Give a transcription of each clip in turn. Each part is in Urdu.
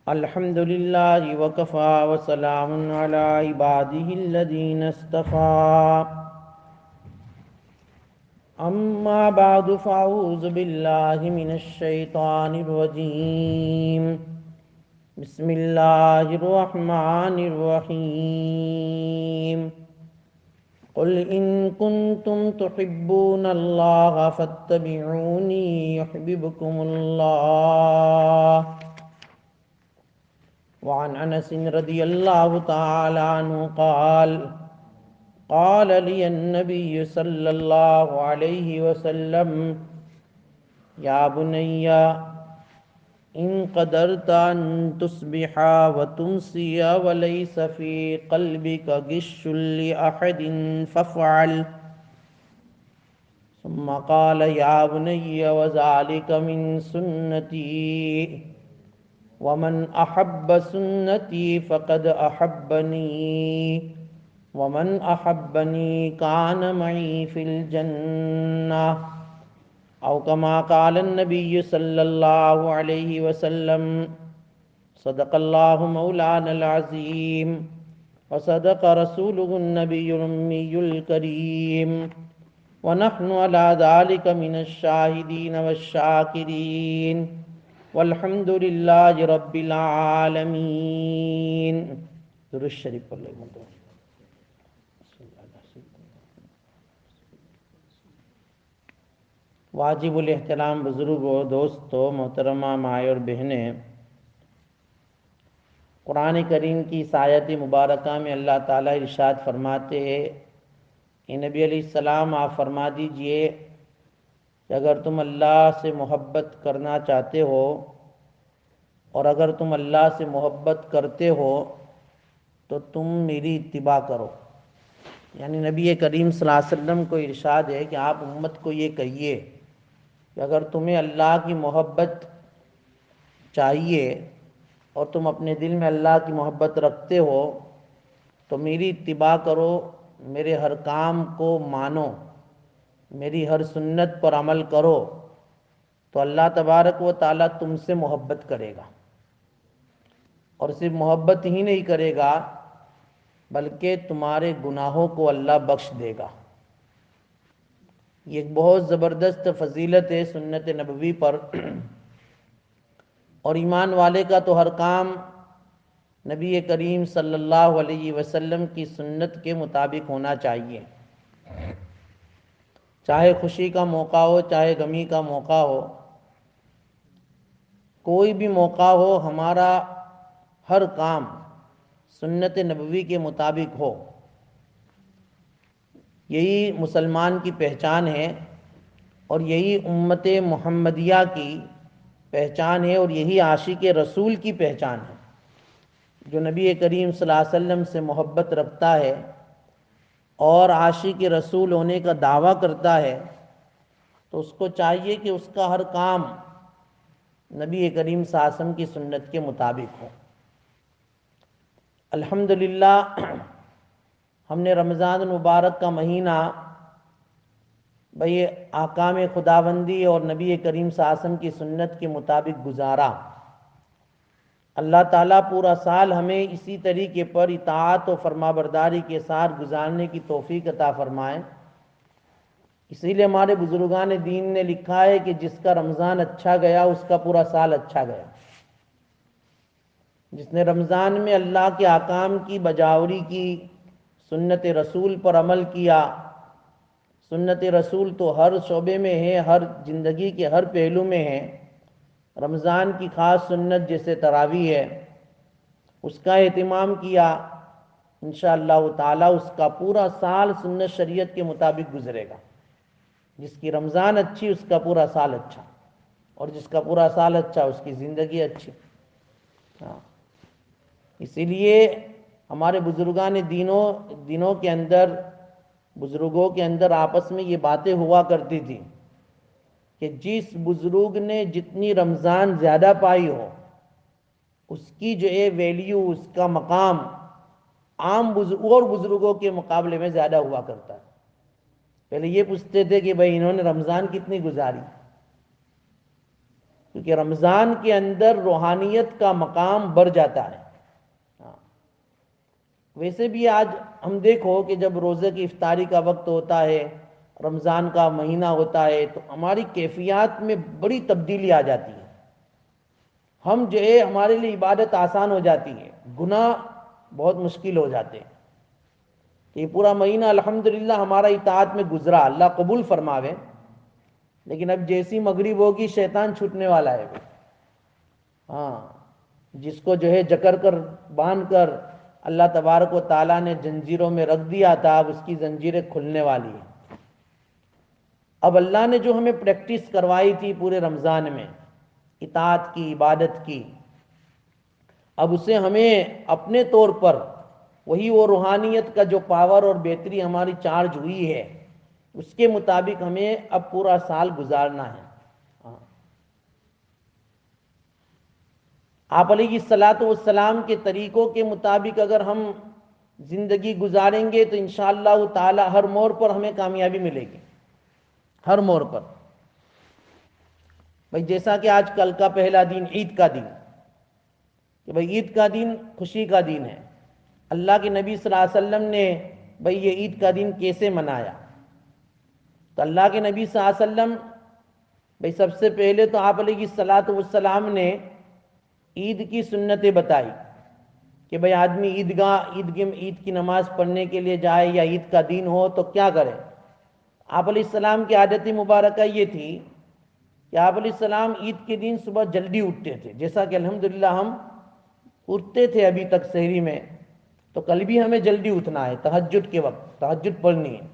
الحمد لله وكفى وسلام على عباده الذين اصطفى أما بعد فأعوذ بالله من الشيطان الرجيم بسم الله الرحمن الرحيم قل إن كنتم تحبون الله فاتبعوني يحببكم الله وعن انس رضی اللہ تعالی عنہ قال لي النبي صلی اللہ علیہ وسلم یا بني ان قدرت ان تصبح وتمسي وليس في قلبك غش لأحد فافعل ثم قال يا بني وذلك من سنتي ومن احب سنتی فقد احبنی ومن احبنی کان معی فی الجنہ او کما قال النبی صلی اللہ علیہ وسلم صدق اللہ مولانا العظیم وصدق رسولہ النبی الأمی الکریم ونحن على ذلك من الشاہدین والشاکرین والحمد للہ رب العالمین۔ درود شریف پڑھ لیں۔ واجب الاحترام بزرگوں، دوستوں، محترمہ مائیں اور بہنیں، قرآن کریم کی اس آیت مبارکہ میں اللہ تعالیٰ ارشاد فرماتے ہیں کہ نبی علیہ السلام آپ فرما دیجئے کہ اگر تم اللہ سے محبت کرنا چاہتے ہو اور اگر تم اللہ سے محبت کرتے ہو تو تم میری اتباع کرو۔ یعنی نبی کریم صلی اللہ علیہ وسلم کو ارشاد ہے کہ آپ امت کو یہ کہیے کہ اگر تمہیں اللہ کی محبت چاہیے اور تم اپنے دل میں اللہ کی محبت رکھتے ہو تو میری اتباع کرو، میرے ہر کام کو مانو، میری ہر سنت پر عمل کرو، تو اللہ تبارک و تعالیٰ تم سے محبت کرے گا، اور صرف محبت ہی نہیں کرے گا بلکہ تمہارے گناہوں کو اللہ بخش دے گا۔ یہ ایک بہت زبردست فضیلت ہے سنت نبوی پر، اور ایمان والے کا تو ہر کام نبی کریم صلی اللہ علیہ وسلم کی سنت کے مطابق ہونا چاہیے، چاہے خوشی کا موقع ہو چاہے غمی کا موقع ہو، کوئی بھی موقع ہو، ہمارا ہر کام سنت نبوی کے مطابق ہو۔ یہی مسلمان کی پہچان ہے اور یہی امت محمدیہ کی پہچان ہے، اور یہی عاشق رسول کی پہچان ہے۔ جو نبی کریم صلی اللہ علیہ وسلم سے محبت رکھتا ہے اور عاشق رسول ہونے کا دعویٰ کرتا ہے تو اس کو چاہیے کہ اس کا ہر کام نبی کریم صلی اللہ علیہ وسلم کی سنت کے مطابق ہو۔ الحمدللہ ہم نے رمضان المبارک کا مہینہ بھئی احکام خداوندی اور نبی کریم صلی اللہ علیہ وسلم کی سنت کے مطابق گزارا۔ اللہ تعالیٰ پورا سال ہمیں اسی طریقے پر اطاعت و فرمانبرداری کے ساتھ گزارنے کی توفیق عطا فرمائے۔ اسی لیے ہمارے بزرگان دین نے لکھا ہے کہ جس کا رمضان اچھا گیا اس کا پورا سال اچھا گیا۔ جس نے رمضان میں اللہ کے احکام کی بجاوری کی، سنت رسول پر عمل کیا، سنت رسول تو ہر شعبے میں ہے، ہر زندگی کے ہر پہلو میں ہے۔ رمضان کی خاص سنت جیسے تراویح ہے، اس کا اہتمام کیا، انشاءاللہ تعالی اس کا پورا سال سنت شریعت کے مطابق گزرے گا۔ جس کی رمضان اچھی اس کا پورا سال اچھا، اور جس کا پورا سال اچھا اس کی زندگی اچھی۔ اسی لیے ہمارے بزرگان دینوں کے اندر، بزرگوں کے اندر آپس میں یہ باتیں ہوا کرتی تھی کہ جس بزرگ نے جتنی رمضان زیادہ پائی ہو اس کی جو ہے ویلیو، اس کا مقام عام اور بزرگوں کے مقابلے میں زیادہ ہوا کرتا ہے۔ پہلے یہ پوچھتے تھے کہ بھئی انہوں نے رمضان کتنی گزاری، کیونکہ رمضان کے اندر روحانیت کا مقام بڑھ جاتا ہے۔ ویسے بھی آج ہم دیکھو کہ جب روزے کی افطاری کا وقت ہوتا ہے، رمضان کا مہینہ ہوتا ہے، تو ہماری کیفیات میں بڑی تبدیلی آ جاتی ہے۔ ہم جو ہے ہمارے لیے عبادت آسان ہو جاتی ہے، گناہ بہت مشکل ہو جاتے ہیں۔ یہ پورا مہینہ الحمدللہ ہمارا اطاعت میں گزرا، اللہ قبول فرماوے، لیکن اب جیسی مغرب ہوگی شیطان چھوٹنے والا ہے۔ ہاں، جس کو جو ہے جکڑ کر باندھ کر اللہ تبارک و تعالیٰ نے زنجیروں میں رکھ دیا تھا، اب اس کی زنجیریں کھلنے والی ہیں۔ اب اللہ نے جو ہمیں پریکٹس کروائی تھی پورے رمضان میں اطاعت کی، عبادت کی، اب اسے ہمیں اپنے طور پر وہی وہ روحانیت کا جو پاور اور بہتری ہماری چارج ہوئی ہے اس کے مطابق ہمیں اب پورا سال گزارنا ہے۔ آپ علیہ السلام کے طریقوں کے مطابق اگر ہم زندگی گزاریں گے تو انشاءاللہ تعالی ہر موڑ پر ہمیں کامیابی ملے گی، ہر موڑ پر۔ بھئی جیسا کہ آج کل کا پہلا دن عید کا دن، کہ بھئی عید کا دن خوشی کا دن ہے۔ اللہ کے نبی صلی اللہ علیہ وسلم نے بھئی یہ عید کا دن کیسے منایا؟ تو اللہ کے نبی صلی اللہ علیہ وسلم بھئی سب سے پہلے تو آپ علیہ السلام نے عید کی سنتیں بتائی کہ بھئی آدمی عید کی نماز پڑھنے کے لیے جائے یا عید کا دن ہو تو کیا کرے۔ آپ علیہ السلام کی عادت مبارکہ یہ تھی کہ آپ علیہ السلام عید کے دن صبح جلدی اٹھتے تھے، جیسا کہ الحمدللہ ہم اٹھتے تھے ابھی تک سحری میں، تو کل بھی ہمیں جلدی اٹھنا ہے، تہجد کے وقت تہجد پڑھنی ہے۔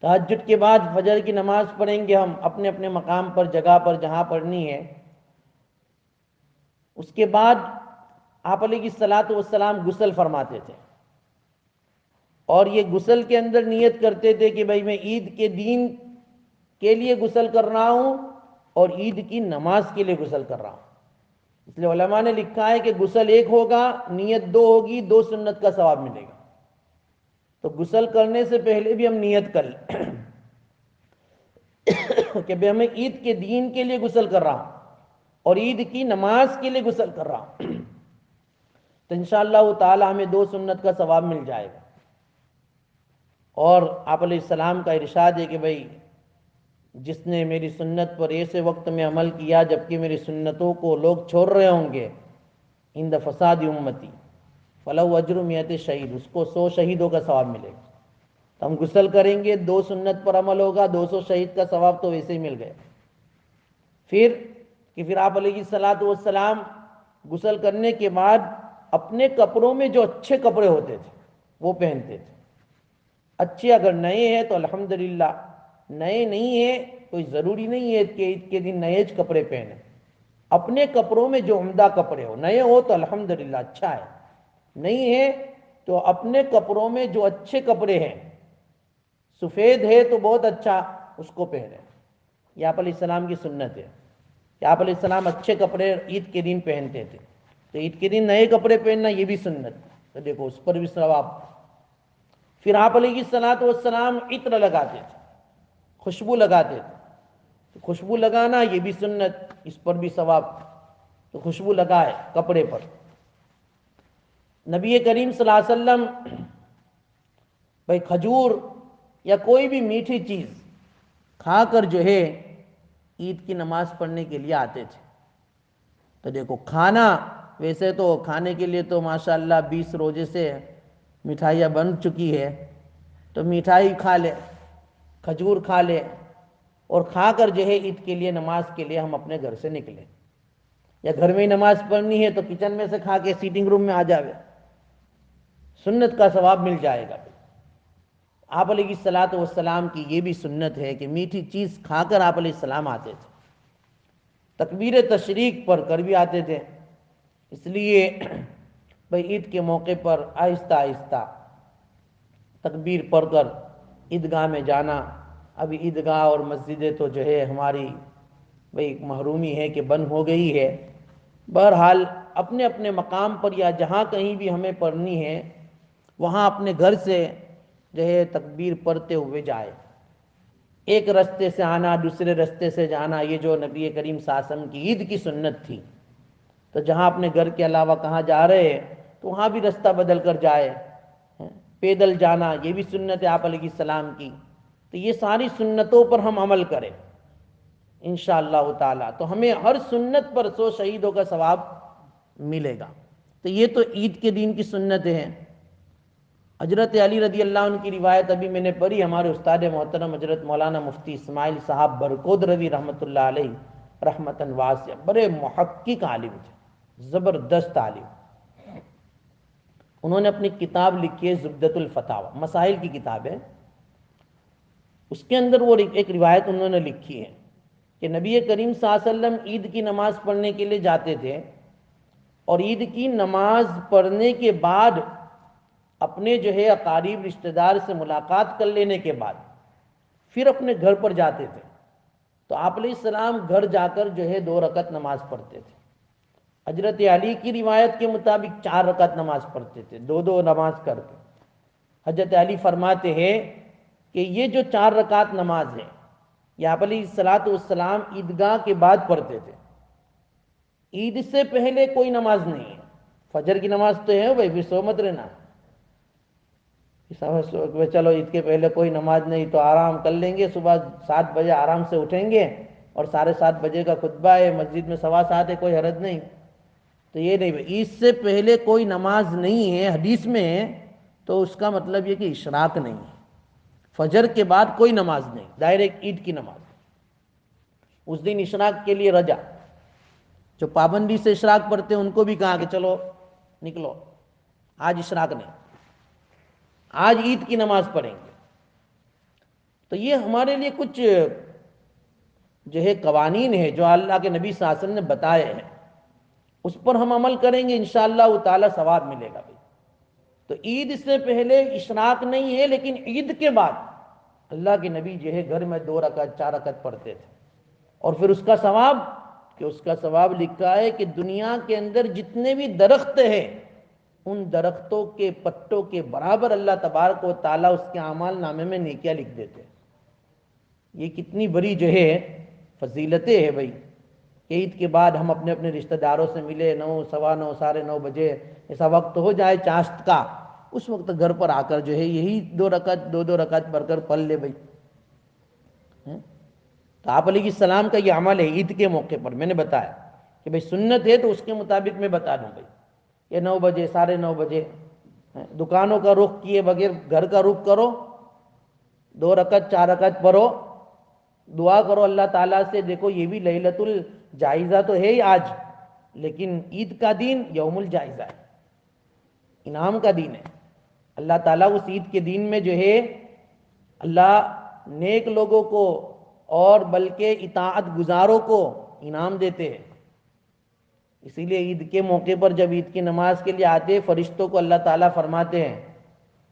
تہجد کے بعد فجر کی نماز پڑھیں گے ہم اپنے اپنے مقام پر، جگہ پر جہاں پڑھنی ہے۔ اس کے بعد آپ علیہ السلام غسل فرماتے تھے، اور یہ غسل کے اندر نیت کرتے تھے کہ بھئی میں عید کے دین کے لیے غسل کر رہا ہوں اور عید کی نماز کے لیے غسل کر رہا ہوں۔ اس لیے علماء نے لکھا ہے کہ غسل ایک ہوگا، نیت دو ہوگی، 2 سنت کا ثواب ملے گا۔ تو غسل کرنے سے پہلے بھی ہم نیت کر لیں کہ بھئی میں عید کے دین کے لیے غسل کر رہا ہوں اور عید کی نماز کے لیے غسل کر رہا ہوں، تو انشاءاللہ تعالی ہمیں 2 سنت کا ثواب مل جائے گا۔ اور آپ علیہ السلام کا ارشاد ہے کہ بھئی جس نے میری سنت پر ایسے وقت میں عمل کیا جبکہ میری سنتوں کو لوگ چھوڑ رہے ہوں گے، عند فساد امتی فلو اجر 100 شہید، اس کو 100 شہیدوں کا ثواب ملے گا۔ تو ہم غسل کریں گے، 2 سنت پر عمل ہوگا، 200 شہید کا ثواب تو ویسے ہی مل گئے۔ پھر آپ علیہ السلام غسل کرنے کے بعد اپنے کپڑوں میں جو اچھے کپڑے ہوتے تھے وہ پہنتے تھے۔ اچھے اگر نئے ہیں تو الحمدللہ، نئے نہیں ہیں کوئی ضروری نہیں ہے کہ عید کے دن نئے کپڑے پہنے۔ اپنے کپڑوں میں جو عمدہ کپڑے ہو، نئے ہو تو الحمدللہ اچھا ہے، نہیں ہے تو اپنے کپڑوں میں جو اچھے کپڑے ہیں، سفید ہے تو بہت اچھا، اس کو پہنے۔ یہ آپ علیہ السلام کی سنت ہے کہ آپ علیہ السلام اچھے کپڑے عید کے دن پہنتے تھے۔ تو عید کے دن نئے کپڑے پہننا یہ بھی سنت، تو دیکھو اس پر بھی ثواب۔ پھر آپ علیہ السلام عطر لگاتے تھے، خوشبو لگاتے تھے۔ خوشبو لگانا یہ بھی سنت، اس پر بھی ثواب، تو خوشبو لگائے کپڑے پر۔ نبی کریم صلی اللہ علیہ وسلم بھئی کھجور یا کوئی بھی میٹھی چیز کھا کر جو ہے عید کی نماز پڑھنے کے لیے آتے تھے۔ تو دیکھو کھانا، ویسے تو کھانے کے لیے تو ماشاءاللہ 20 روزے سے مٹھائیاں بن چکی ہے، تو مٹھائی کھا لے، کھجور کھا لے، اور کھا کر جو ہے عید کے لیے نماز کے لیے ہم اپنے گھر سے نکلیں، یا گھر میں نماز پڑھنی ہے تو کچن میں سے کھا کے سیٹنگ روم میں آ جاوے، سنت کا ثواب مل جائے گا۔ آپ علیہ السلام کی یہ بھی سنت ہے کہ میٹھی چیز کھا کر آپ علیہ السلام آتے تھے، تکبیر تشریق پڑھ کر بھی آتے تھے۔ اس لیے بھئی عید کے موقع پر آہستہ آہستہ تکبیر پڑھ کر عیدگاہ میں جانا۔ ابھی عیدگاہ اور مسجدیں تو جو ہے ہماری بھئی محرومی ہے کہ بند ہو گئی ہے۔ بہرحال اپنے اپنے مقام پر یا جہاں کہیں بھی ہمیں پڑھنی ہے وہاں اپنے گھر سے جو ہے تکبیر پڑھتے ہوئے جائے۔ ایک رستے سے آنا دوسرے رستے سے جانا، یہ جو نبی کریم صلی اللہ علیہ وسلم کی عید کی سنت تھی. تو جہاں اپنے گھر کے علاوہ کہاں جا رہے ہیں تو وہاں بھی رستہ بدل کر جائے. پیدل جانا یہ بھی سنت ہے آپ علیہ السلام کی. تو یہ ساری سنتوں پر ہم عمل کریں انشاءاللہ تعالی، تو ہمیں ہر سنت پر 100 شہیدوں کا ثواب ملے گا. تو یہ تو عید کے دن کی سنتیں ہیں. حضرت علی رضی اللہ عنہ کی روایت ابھی میں نے پڑھی، ہمارے استاد محترم حضرت مولانا مفتی اسماعیل صاحب برکودروی رحمۃ اللہ علیہ رحمتاً واسعہ، بڑے محقق عالم تھے، زبردست عالم. انہوں نے اپنی کتاب لکھی ہے زبدۃ الفتاوی، مسائل کی کتاب ہے. اس کے اندر وہ ایک روایت انہوں نے لکھی ہے کہ نبی کریم صلی اللہ علیہ وسلم عید کی نماز پڑھنے کے لیے جاتے تھے، اور عید کی نماز پڑھنے کے بعد اپنے جو ہے اقارب رشتہ دار سے ملاقات کر لینے کے بعد پھر اپنے گھر پر جاتے تھے. تو آپ علیہ السلام گھر جا کر جو ہے 2 رکعت نماز پڑھتے تھے. حضرت علی کی روایت کے مطابق 4 رکعت نماز پڑھتے تھے، 2 نماز کر کے. حضرت علی فرماتے ہیں کہ یہ جو 4 رکعت نماز ہے یہ آپ علیہ السلام عیدگاہ کے بعد پڑھتے تھے. عید سے پہلے کوئی نماز نہیں ہے. فجر کی نماز تو ہے بھائی، پھر سو مت رہنا. چلو عید کے پہلے کوئی نماز نہیں تو آرام کر لیں گے، صبح 7 بجے آرام سے اٹھیں گے اور 7:30 بجے کا خطبہ ہے، مسجد میں 7:15 ہے، کوئی حرج نہیں. تو یہ نہیں، عید سے پہلے کوئی نماز نہیں ہے حدیث میں ہے، تو اس کا مطلب یہ کہ اشراق نہیں ہے. فجر کے بعد کوئی نماز نہیں، ڈائریکٹ عید کی نماز. اس دن اشراق کے لیے رجا، جو پابندی سے اشراق پڑھتے ہیں ان کو بھی کہا کہ چلو نکلو، آج اشراق نہیں، آج عید کی نماز پڑھیں گے. تو یہ ہمارے لیے کچھ جو ہے قوانین ہے جو اللہ کے نبی صلی اللہ علیہ وسلم نے بتائے ہیں، اس پر ہم عمل کریں گے انشاءاللہ تعالی ثواب ملے گا. تو عید سے پہلے اشراق نہیں ہے، لیکن عید کے بعد اللہ کے نبی جو ہے گھر میں 2 رکعت 4 رکعت پڑھتے تھے. اور پھر اس کا ثواب لکھا ہے کہ دنیا کے اندر جتنے بھی درخت ہیں ان درختوں کے پتوں کے برابر اللہ تبارک و تعالیٰ اس کے اعمال نامے میں نیکیاں لکھ دیتے. یہ کتنی بڑی جو ہے فضیلتیں ہے بھائی، کہ عید کے بعد ہم اپنے اپنے رشتہ داروں سے ملے، 9، 9:15، 9:30 بجے ایسا وقت ہو جائے چاشت کا، اس وقت گھر پر آ کر جو ہے یہی 2 رکعت 2 رکعت پڑھ کر پڑھ لے بھائی. تو آپ علیہ السلام کا یہ عمل ہے عید کے موقع پر. میں نے بتایا کہ بھائی سنت ہے تو اس کے مطابق میں بتا دوں بھائی، یہ 9 بجے 9:30 بجے دکانوں کا رخ کیے بغیر گھر کا رخ کرو، 2 رکعت 4 رکعت پڑھو، دعا کرو اللہ تعالیٰ سے. دیکھو یہ بھی لیلۃ الجائزہ تو ہے ہی آج، لیکن عید کا دن یوم الجائزہ ہے، انعام کا دن ہے. اللہ تعالیٰ اس عید کے دن میں جو ہے اللہ نیک لوگوں کو اور بلکہ اطاعت گزاروں کو انعام دیتے ہیں. اسی لیے عید کے موقع پر جب عید کی نماز کے لیے آتے ہیں فرشتوں کو اللہ تعالیٰ فرماتے ہیں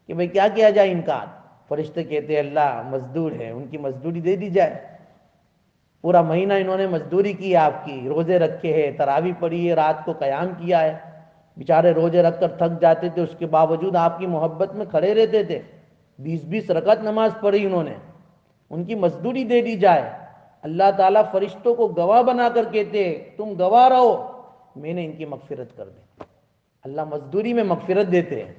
کہ بھئی کیا کیا جائے ان کا. فرشتے کہتے ہیں اللہ مزدور ہے، ان کی مزدوری دے دی جائے. پورا مہینہ انہوں نے مزدوری کی، آپ کی روزے رکھے ہیں، تراویح پڑھی ہے، رات کو قیام کیا ہے، بیچارے روزے رکھ کر تھک جاتے تھے، اس کے باوجود آپ کی محبت میں کھڑے رہتے تھے. 20 رکعت نماز پڑھی انہوں نے، ان کی مزدوری دے دی جائے. اللہ تعالیٰ فرشتوں کو گواہ بنا کر کہتے تم گواہ رہو، میں نے ان کی مغفرت کر دی. اللہ مزدوری میں مغفرت دیتے ہیں.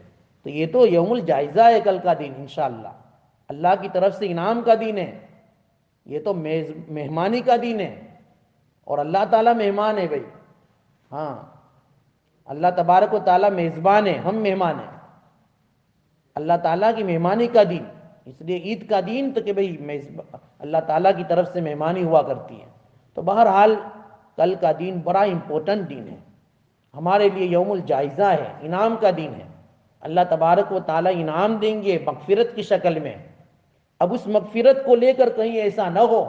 تو یہ تو یوم الجائزہ ہے کل کا دن انشاءاللہ، اللہ کی طرف سے انعام کا دن ہے. یہ تو مہمانی کا دن ہے، اور اللہ تعالیٰ مہمان ہے بھائی. ہاں، اللہ تبارک و تعالیٰ میزبان ہے، ہم مہمان ہیں. اللہ تعالیٰ کی مہمانی کا دن، اس لیے عید کا دن تو کہ بھئی اللہ تعالیٰ کی طرف سے مہمانی ہوا کرتی ہے. تو بہرحال کل کا دن بڑا امپورٹنٹ دن ہے ہمارے لیے، یوم الجائزہ ہے، انعام کا دن ہے. اللہ تبارک و تعالیٰ انعام دیں گے مغفرت کی شکل میں. اب اس مغفرت کو لے کر کہیں ایسا نہ ہو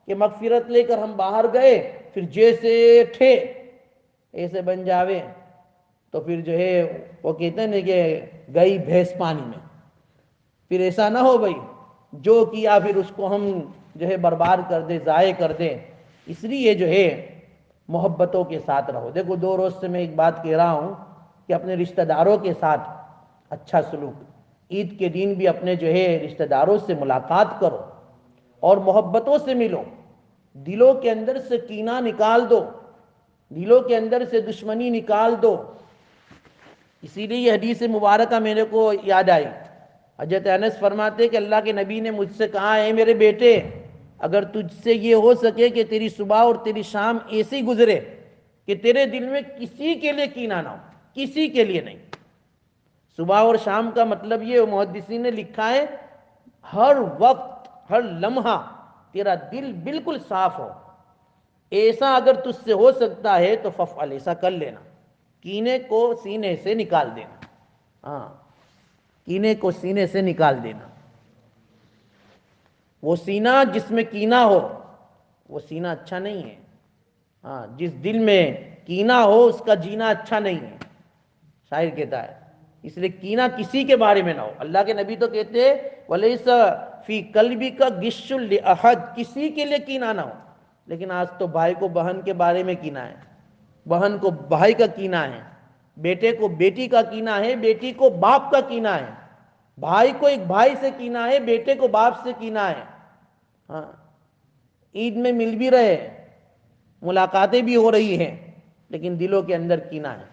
کہ مغفرت لے کر ہم باہر گئے پھر جیسے تھے ایسے بن جاوے، تو پھر جو ہے وہ کہتے ہیں نا کہ گئی بھینس پانی میں. پھر ایسا نہ ہو بھائی، جو کیا پھر اس کو ہم جو ہے برباد کر دیں، ضائع کر دیں. اس لیے جو ہے محبتوں کے ساتھ رہو. دیکھو 2 روز سے میں ایک بات کہہ رہا ہوں کہ اپنے رشتہ داروں کے ساتھ اچھا سلوک. عید کے دن بھی اپنے جو ہے رشتہ داروں سے ملاقات کرو، اور محبتوں سے ملو، دلوں کے اندر سے کینہ نکال دو، دلوں کے اندر سے دشمنی نکال دو۔ اسی لیے یہ حدیث مبارکہ میرے کو یاد آئی۔ حضرت انس فرماتے کہ اللہ کے نبی نے مجھ سے کہا، اے میرے بیٹے، اگر تجھ سے یہ ہو سکے کہ تیری صبح اور تیری شام ایسی گزرے کہ تیرے دل میں کسی کے لیے کینہ نہ ہو، کسی کے لیے نہیں۔ صبح اور شام کا مطلب یہ محدثین نے لکھا ہے ہر وقت ہر لمحہ تیرا دل بالکل صاف ہو۔ ایسا اگر تجھ سے ہو سکتا ہے تو ففعل، ایسا کر لینا، کینے کو سینے سے نکال دینا۔ ہاں، کینے کو سینے سے نکال دینا۔ وہ سینہ جس میں کینہ ہو وہ سینہ اچھا نہیں ہے۔ ہاں، جس دل میں کینہ ہو اس کا جینا اچھا نہیں ہے، شاعر کہتا ہے۔ اس لیے کینہ کسی کے بارے میں نہ ہو۔ اللہ کے نبی تو کہتے ہیں وَلَيْسَ فِي قَلْبِكَ غِشٌّ لِأَحَدٍ، کسی کے لیے کینہ نہ ہو۔ لیکن آج تو بھائی کو بہن کے بارے میں کینہ ہے، بہن کو بھائی کا کینہ ہے، بیٹے کو بیٹی کا کینہ ہے، بیٹی کو باپ کا کینہ ہے، بھائی کو ایک بھائی سے کینہ ہے، بیٹے کو باپ سے کینہ ہے۔ ہاں، عید میں مل بھی رہے، ملاقاتیں بھی ہو رہی ہیں، لیکن دلوں کے اندر کینہ ہے،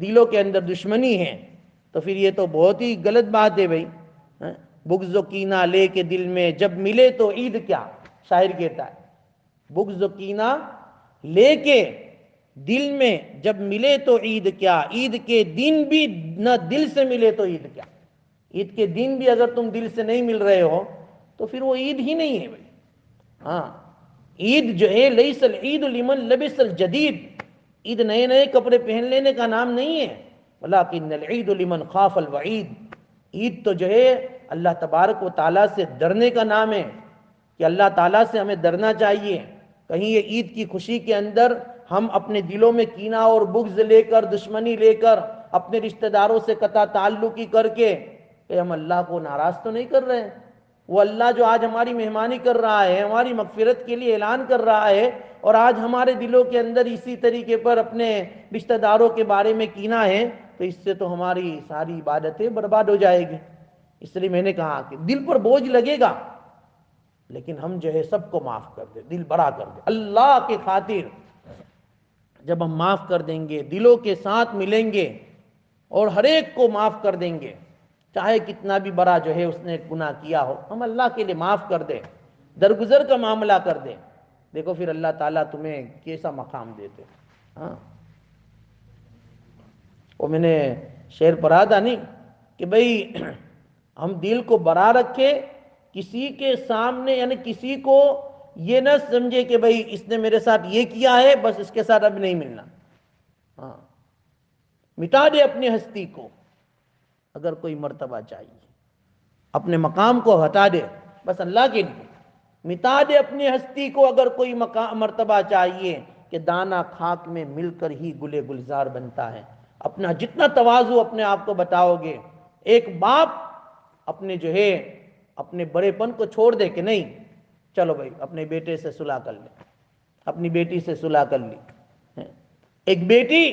دلوں کے اندر دشمنی ہے۔ تو پھر یہ تو بہت ہی غلط بات ہے بھائی۔ بغض و کینہ لے کے دل میں جب ملے تو عید کیا، شاعر کہتا ہے۔ بغض و کینہ لے کے دل میں جب ملے تو عید کیا، عید کے دن بھی نہ دل سے ملے تو عید کیا۔ عید کے دن بھی اگر تم دل سے نہیں مل رہے ہو تو پھر وہ عید ہی نہیں ہے بھائی۔ ہاں، عید جو ہے لیس العید لمن لبس الجدید، عید نئے نئے کپڑے پہن لینے کا نام نہیں ہے، ولکن العید لمن خاف الوعید۔ عید تو جو ہے اللہ تبارک و تعالیٰ سے ڈرنے کا نام ہے، کہ اللہ تعالیٰ سے ہمیں ڈرنا چاہیے۔ کہیں یہ عید کی خوشی کے اندر ہم اپنے دلوں میں کینہ اور بغض لے کر، دشمنی لے کر، اپنے رشتہ داروں سے قطع تعلقی کر کے کہ ہم اللہ کو ناراض تو نہیں کر رہے ہیں؟ وہ اللہ جو آج ہماری مہمانی کر رہا ہے، ہماری مغفرت کے لیے اعلان کر رہا ہے، اور آج ہمارے دلوں کے اندر اسی طریقے پر اپنے رشتہ داروں کے بارے میں کینہ ہے، تو اس سے تو ہماری ساری عبادتیں برباد ہو جائے گی۔ اس لیے میں نے کہا کہ دل پر بوجھ لگے گا، لیکن ہم جو ہے سب کو معاف کر دیں، دل بڑا کر دیں اللہ کے خاطر۔ جب ہم معاف کر دیں گے، دلوں کے ساتھ ملیں گے اور ہر ایک کو معاف کر دیں گے، چاہے کتنا بھی بڑا جو ہے اس نے گناہ کیا ہو، ہم اللہ کے لیے معاف کر دیں، درگزر کا معاملہ کر دیں، دیکھو پھر اللہ تعالیٰ تمہیں کیسا مقام دیتے۔ ہاں، وہ میں نے شعر پڑھا تھا نہیں کہ بھئی ہم دل کو بڑا رکھے، کسی کے سامنے یعنی کسی کو یہ نہ سمجھے کہ بھئی اس نے میرے ساتھ یہ کیا ہے بس اس کے ساتھ اب نہیں ملنا۔ ہاں، مٹا دے اپنی ہستی کو اگر کوئی مرتبہ چاہیے، اپنے مقام کو ہٹا دے بس اللہ کے لیے، مٹا دے اپنی ہستی کو اگر کوئی مرتبہ چاہیے، کہ دانہ خاک میں مل کر ہی گلے گلزار بنتا ہے۔ اپنا جتنا تواضع اپنے آپ کو بتاؤ گے، ایک باپ اپنے جو ہے اپنے بڑے پن کو چھوڑ دے کہ نہیں چلو بھائی اپنے بیٹے سے صلح کر لے، اپنی بیٹی سے صلح کر لی، ایک بیٹی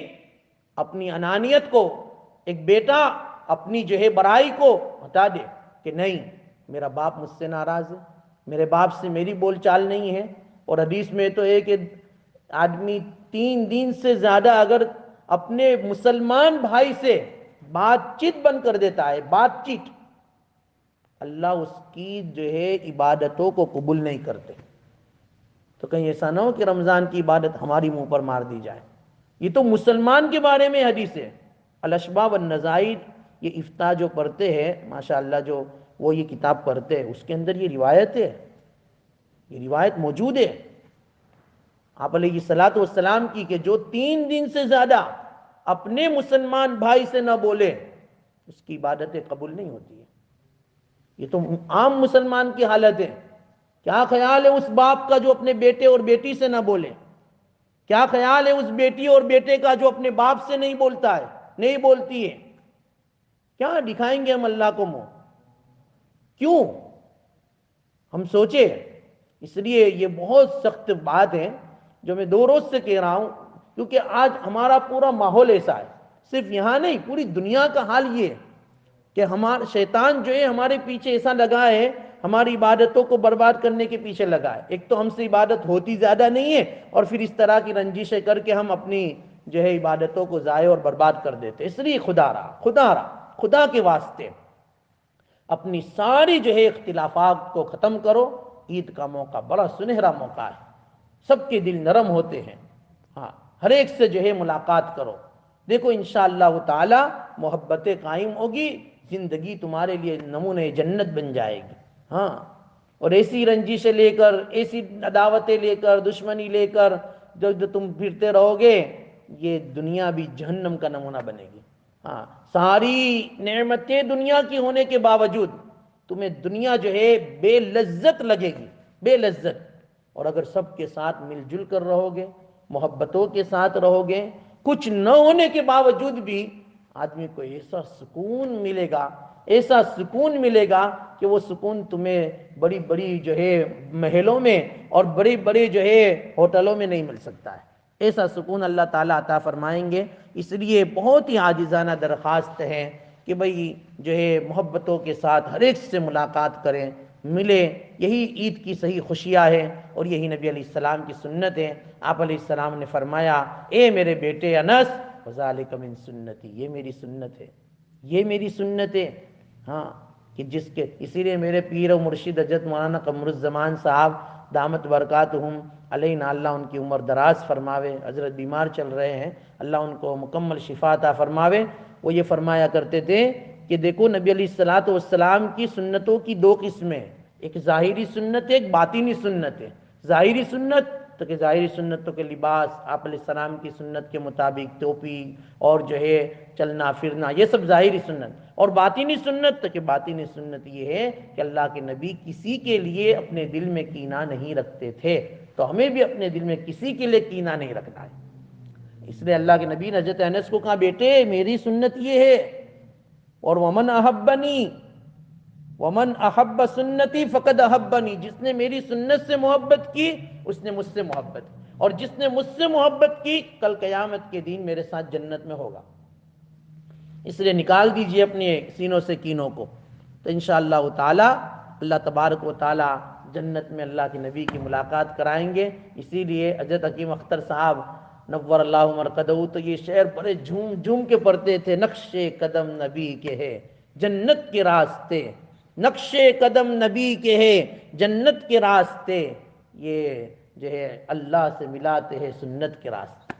اپنی انانیت کو، ایک بیٹا اپنی جو ہے برائی کو ہٹا دے کہ نہیں میرا باپ مجھ سے ناراض ہے، میرے باپ سے میری بول چال نہیں ہے۔ اور حدیث میں تو ہے کہ آدمی 3 دن سے زیادہ اگر اپنے مسلمان بھائی سے بات چیت بند کر دیتا ہے، بات چیت، اللہ اس کی جو ہے عبادتوں کو قبول نہیں کرتے۔ تو کہیں ایسا نہ ہو کہ رمضان کی عبادت ہماری منہ پر مار دی جائے۔ یہ تو مسلمان کے بارے میں حدیث ہے۔ الاشباح والنظائر، یہ افتاح جو پڑھتے ہیں ماشاءاللہ، جو وہ یہ کتاب پڑھتے ہیں اس کے اندر یہ روایت ہے، یہ روایت موجود ہے آپ علیہ الصلوۃ والسلام کی، کہ جو 3 دن سے زیادہ اپنے مسلمان بھائی سے نہ بولے اس کی عبادتیں قبول نہیں ہوتی ہیں۔ یہ تو عام مسلمان کی حالت ہے۔ کیا خیال ہے اس باپ کا جو اپنے بیٹے اور بیٹی سے نہ بولے؟ کیا خیال ہے اس بیٹی اور بیٹے کا جو اپنے باپ سے نہیں بولتا ہے، نہیں بولتی ہے؟ کیا دکھائیں گے ہم اللہ کو منہ؟ کیوں؟ ہم سوچے۔ اس لیے یہ بہت سخت بات ہے جو میں 2 روز سے کہہ رہا ہوں، کیونکہ آج ہمارا پورا ماحول ایسا ہے، صرف یہاں نہیں پوری دنیا کا حال یہ ہے کہ ہمارا شیطان جو ہے ہمارے پیچھے ایسا لگا ہے، ہماری عبادتوں کو برباد کرنے کے پیچھے لگا ہے۔ ایک تو ہم سے عبادت ہوتی زیادہ نہیں ہے، اور پھر اس طرح کی رنجشیں کر کے ہم اپنی جو ہے عبادتوں کو ضائع اور برباد کر دیتے۔ اس لیے خدا کے واسطے اپنی ساری جو ہے اختلافات کو ختم کرو۔ عید کا موقع بڑا سنہرا موقع ہے، سب کے دل نرم ہوتے ہیں، ہاں، ہر ایک سے جو ہے ملاقات کرو۔ دیکھو انشاءاللہ تعالی محبتیں قائم ہوگی، زندگی تمہارے لیے نمونہ جنت بن جائے گی، ہاں۔ اور ایسی رنجشیں لے کر، ایسی عداوتیں لے کر، دشمنی لے کر جو تم پھرتے رہو گے، یہ دنیا بھی جہنم کا نمونہ بنے گی، ہاں۔ ساری نعمتیں دنیا کی ہونے کے باوجود تمہیں دنیا جو ہے بے لذت لگے گی، بے لذت۔ اور اگر سب کے ساتھ مل جل کر رہو گے، محبتوں کے ساتھ رہو گے، کچھ نہ ہونے کے باوجود بھی آدمی کو ایسا سکون ملے گا، ایسا سکون ملے گا کہ وہ سکون تمہیں بڑی بڑی جو ہے محلوں میں اور بڑی بڑی جو ہے ہوٹلوں میں نہیں مل سکتا ہے۔ ایسا سکون اللہ تعالیٰ عطا فرمائیں گے۔ اس لیے بہت ہی عاجزانہ درخواست ہے کہ بھئی جو ہے محبتوں کے ساتھ ہر ایک سے ملاقات کریں، ملے۔ یہی عید کی صحیح خوشیاں ہیں، اور یہی نبی علیہ السلام کی سنت ہے۔ آپ علیہ السلام نے فرمایا، اے میرے بیٹے انس، وذالک من سنتی، یہ میری سنت ہے، یہ میری سنت ہے، ہاں۔ کہ اسی لیے میرے پیر و مرشد حضرت مولانا قمر الزمان صاحب دامت برکاتہم علینا، اللہ ان کی عمر دراز فرماوے، حضرت بیمار چل رہے ہیں، اللہ ان کو مکمل شفا عطا فرماوے۔ وہ یہ فرمایا کرتے تھے کہ دیکھو نبی علیہ السلام کی سنتوں کی دو قسمیں، ایک ظاہری سنت ہے، ایک باطنی سنت ہے۔ ظاہری سنت تو کہ ظاہری سنتوں کے لباس، آپ علیہ السلام کی سنت کے مطابق ٹوپی اور جو ہے چلنا پھرنا، یہ سب ظاہری سنت۔ اور باطنی سنت تو کہ باطنی سنت یہ ہے کہ اللہ کے نبی کسی کے لیے اپنے دل میں کینہ نہیں رکھتے تھے، تو ہمیں بھی اپنے دل میں کسی کے لیے کینہ نہیں رکھنا ہے۔ اس لیے اللہ کے نبی نے حضرت انس کو کہا، بیٹے میری سنت یہ ہے، اور ومن احبنی ومن احب سنتی فقد احبنی، جس نے میری سنت سے محبت کی اس نے مجھ سے محبت کی، اور جس نے مجھ سے محبت کی کل قیامت کے دن میرے ساتھ جنت میں ہوگا۔ اس لیے نکال دیجئے اپنے سینوں سے کینوں کو، تو انشاءاللہ تعالی اللہ تبارک و تعالی جنت میں اللہ کے نبی کی ملاقات کرائیں گے۔ اسی لیے حضرت حکیم اختر صاحب نور اللہ مرقدہ تو یہ شعر بڑے جھوم جھوم کے پڑھتے تھے، نقش قدم نبی کے ہے جنت کے راستے، نقش قدم نبی کے ہے جنت کے راستے، یہ جو ہے اللہ سے ملاتے ہیں سنت کے راستے،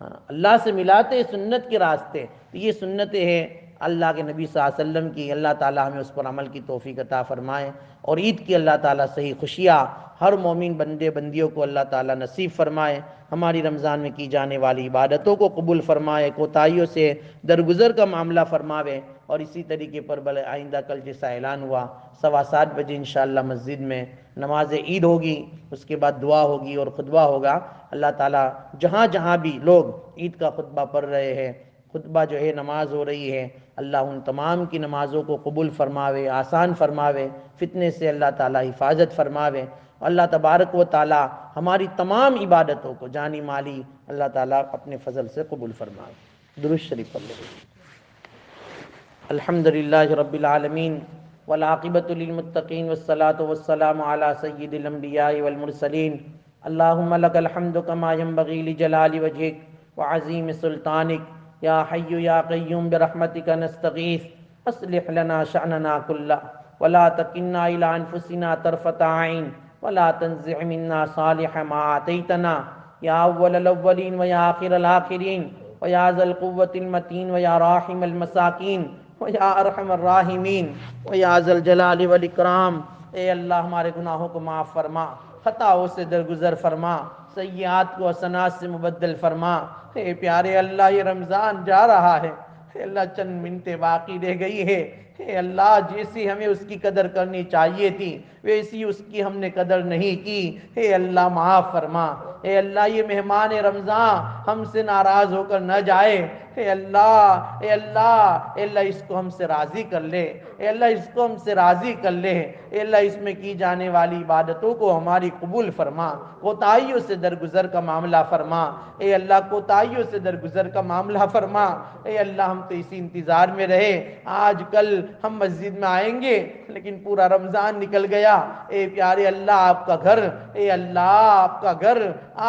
ہاں، اللہ سے ملاتے ہیں سنت کے راستے۔ یہ سنتیں ہیں اللہ کے نبی صلی اللہ علیہ وسلم کی، اللہ تعالیٰ ہمیں اس پر عمل کی توفیق عطا فرمائے، اور عید کی اللہ تعالیٰ صحیح خوشیاں ہر مومن بندے بندیوں کو اللہ تعالیٰ نصیب فرمائے، ہماری رمضان میں کی جانے والی عبادتوں کو قبول فرمائے، کوتاہیوں سے درگزر کا معاملہ فرماوے، اور اسی طریقے پر بل آئندہ کل جیسا اعلان ہوا 7:15 بجے انشاءاللہ مسجد میں نماز عید ہوگی، اس کے بعد دعا ہوگی اور خطبہ ہوگا۔ اللہ تعالیٰ جہاں جہاں بھی لوگ عید کا خطبہ پڑھ رہے ہیں، خطبہ جو ہے نماز ہو رہی ہے، اللہ ان تمام کی نمازوں کو قبول فرماوے، آسان فرماوے، فتنے سے اللہ تعالیٰ حفاظت فرماوے۔ اللہ تبارک و تعالیٰ ہماری تمام عبادتوں کو جانی مالی اللہ تعالیٰ اپنے فضل سے قبول فرمائے۔ درود شریف پڑھ لیں۔ الحمدللہ رب العالمین والعاقبۃ للمتقین والصلاة والسلام علی سید الانبیاء والمرسلین۔ اللہم لک الحمد کما ینبغی لجلال وجہک وعظیم سلطانک، یا حی یا قیوم برحمتک نستغیث، اصلح لنا شأننا کلہ ولا تکلنا الی انفسنا طرفۃ عین ولا تنزع منا صالح ما آتیتنا، یا اول الاولین ویا آخر الآخرین ویا ذا القوة المتین ویا راحم المساکین ویا ارحم الراحمین ویا ذا الجلال والاکرام۔ اے اللہ ہمارے گناہوں کو معاف فرما، خطاؤں سے درگزر فرما، سیئات کو حسنات سے مبدل فرما۔ اے پیارے اللہ یہ رمضان جا رہا ہے، اے اللہ چند منٹیں باقی رہ گئی ہے، اے اللہ جیسی ہمیں اس کی قدر کرنی چاہیے تھی ویسی اس کی ہم نے قدر نہیں کی، اے اللہ معاف فرما۔ اے اللہ یہ مہمان رمضان ہم سے ناراض ہو کر نہ جائے، اے اللہ اے اللہ اے اللہ اس کو ہم سے راضی کر لے، اے اللہ اس کو ہم سے راضی کر لے، اے اللہ اس میں کی جانے والی عبادتوں کو ہماری قبول فرما، کوتاہیوں سے درگزر کا معاملہ فرما، اے اللہ کوتاہیوں سے درگزر کا معاملہ فرما۔ اے اللہ ہم تو اسی انتظار میں رہے، آج کل ہم مسجد میں آئیں گے لیکن پورا رمضان نکل گیا. اے پیارے اللہ آپ کا گھر، اے اللہ آپ کا گھر،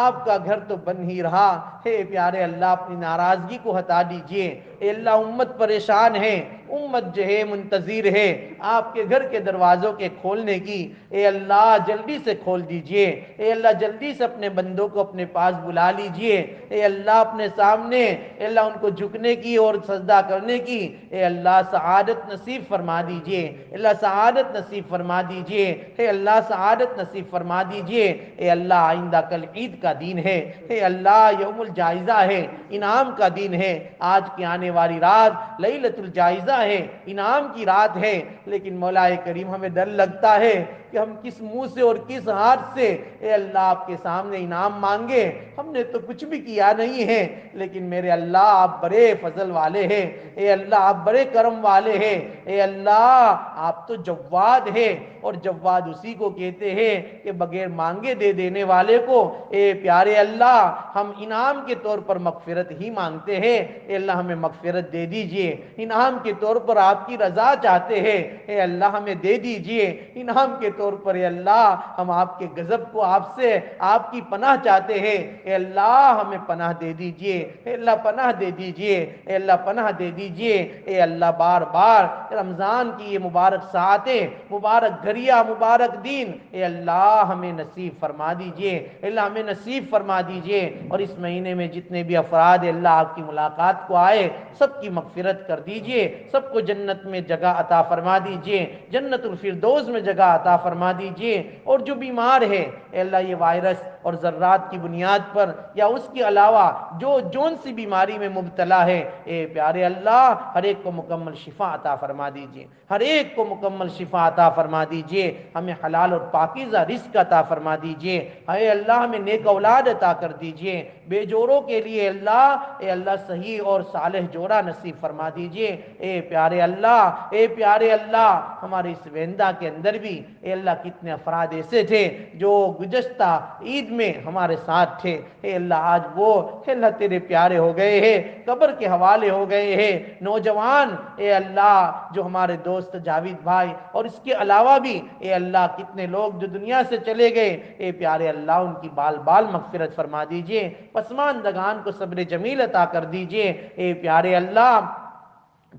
آپ کا گھر تو بن ہی رہا. اے پیارے اللہ اپنی ناراضگی کو ہٹا دیجئے. اے اللہ امت پریشان ہے، امت جو ہے منتظر ہے آپ کے گھر کے دروازوں کے کھولنے کی. اے اللہ جلدی سے کھول دیجئے. اے اللہ جلدی سے اپنے بندوں کو اپنے پاس بلا لیجئے. اے اللہ اپنے سامنے اے اللہ ان کو جھکنے کی اور سجدہ کرنے کی اے اللہ سعادت نصیب فرما دیجئے. اے اللہ سعادت نصیب فرما دیجئے. اے اللہ سعادت نصیب فرما دیجئے. اے اللہ آئندہ کل عید کا دن ہے. اے اللہ یوم الجائزہ ہے، انعام کا دن ہے. آج کی آنے والی رات لیلۃ الجائزہ ہے، انعام کی رات ہے. لیکن مولا کریم ہمیں ڈر لگتا ہے کہ ہم کس منہ سے اور کس ہاتھ سے اے اللہ آپ کے سامنے انعام مانگے. ہم نے تو کچھ بھی کیا نہیں ہے، لیکن میرے اللہ آپ بڑے فضل والے ہیں. اے اللہ آپ بڑے کرم والے ہیں. اے اللہ آپ تو جواد ہے، اور جواد اسی کو کہتے ہیں کہ بغیر مانگے دے دینے والے کو. اے پیارے اللہ ہم انعام کے طور پر مغفرت ہی مانگتے ہیں. اے اللہ ہمیں مغفرت دے دیجئے. انعام کے طور پر آپ کی رضا چاہتے ہیں. اے اللہ ہمیں دے دیجئے. انعام کے طور پر اے اللہ ہم آپ کے غضب کو آپ سے آپ کی پناہ چاہتے ہیں. اے اللہ ہمیں پناہ دے دیجئے. اے اللہ پناہ دے دیجئے. اے اللہ پناہ دے دیجئے. اے اللہ بار بار رمضان کی یہ مبارک ساعتیں، مبارک گھڑیاں، مبارک دن اے اللہ ہمیں نصیب فرما دیجئے. اے اللہ ہمیں نصیب فرما دیجئے. اور اس مہینے میں جتنے بھی افراد اے اللہ آپ کی ملاقات کو آئے سب کی مغفرت کر دیجئے. سب کو جنت میں جگہ عطا فرما دیجئے. جنت الفردوس میں جگہ عطا فرما دیجئے. اور جو بیمار ہے اے اللہ یہ وائرس اور ذرات کی بنیاد پر یا اس کے علاوہ جو جون سی بیماری میں مبتلا ہے اے پیارے اللہ ہر ایک کو مکمل شفا عطا فرما دیجئے. ہر ایک کو مکمل شفا عطا فرما دیجئے. ہمیں حلال اور پاکیزہ رزق عطا فرما دیجئے. اے اللہ ہمیں نیک اولاد عطا کر دیجئے. بے جوڑوں کے لیے اے اللہ صحیح اور صالح جوڑا نصیب فرما دیجئے. اے پیارے اللہ، اے پیارے اللہ ہمارے اس ویندہ کے اندر بھی اے اللہ کتنے افراد ایسے تھے جو گزشتہ عید میں ہمارے ساتھ تھے. اے اللہ آج وہ اے اللہ تیرے پیارے ہو گئے ہیں، قبر کے حوالے ہو گئے ہیں. نوجوان اے اللہ جو ہمارے دوست جاوید بھائی اور اس کے علاوہ بھی اے اللہ کتنے لوگ جو دنیا سے چلے گئے اے پیارے اللہ ان کی بال بال مغفرت فرما دیجئے. پسماندگان کو صبر جمیل عطا کر دیجئے. اے پیارے اللہ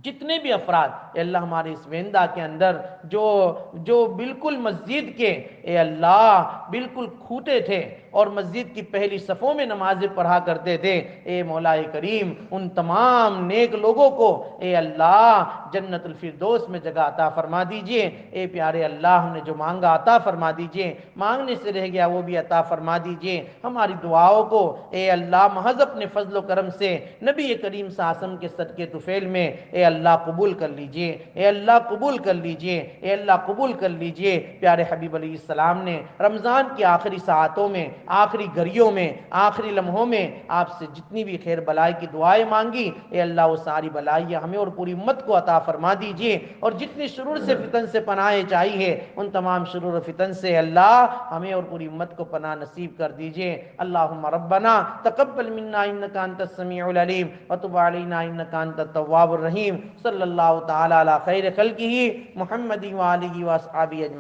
جتنے بھی افراد اے اللہ ہمارے اس ویندہ کے اندر جو بالکل مسجد کے اے اللہ بالکل کھوٹے تھے اور مسجد کی پہلی صفوں میں نمازیں پڑھا کرتے تھے اے مولا کریم ان تمام نیک لوگوں کو اے اللہ جنت الفردوس میں جگہ عطا فرما دیجئے. اے پیارے اللہ ہم نے جو مانگا عطا فرما دیجئے. مانگنے سے رہ گیا وہ بھی عطا فرما دیجئے. ہماری دعاؤں کو اے اللہ محض اپنے فضل و کرم سے نبی کریم صلی اللہ علیہ وسلم کے صدقے طفیل میں اے اللہ قبول کر لیجئے. اے اللہ قبول کر لیجئے. اے اللہ قبول کر لیجئے. پیارے حبیب علیہ السلام نے رمضان کی آخری ساعتوں میں، آخری گھڑیوں میں، آخری لمحوں میں آپ سے جتنی بھی خیر بلائی کی دعائیں مانگی اے اللہ وہ ساری بلائیاں ہمیں اور پوری امت کو عطا فرما دیجئے. اور جتنی شرور سے فتن سے پناہیں چاہیے ان تمام شرور و فتن سے اللہ ہمیں اور پوری امت کو پناہ نصیب کر دیجئے. اللہم ربنا تقبل منا انک انت السمیع العلیم وتب علینا انک انت التواب الرحیم. صلی اللہ تعالی علی خیر خلقہ محمد و آلہ و اصحابہ اجمعین.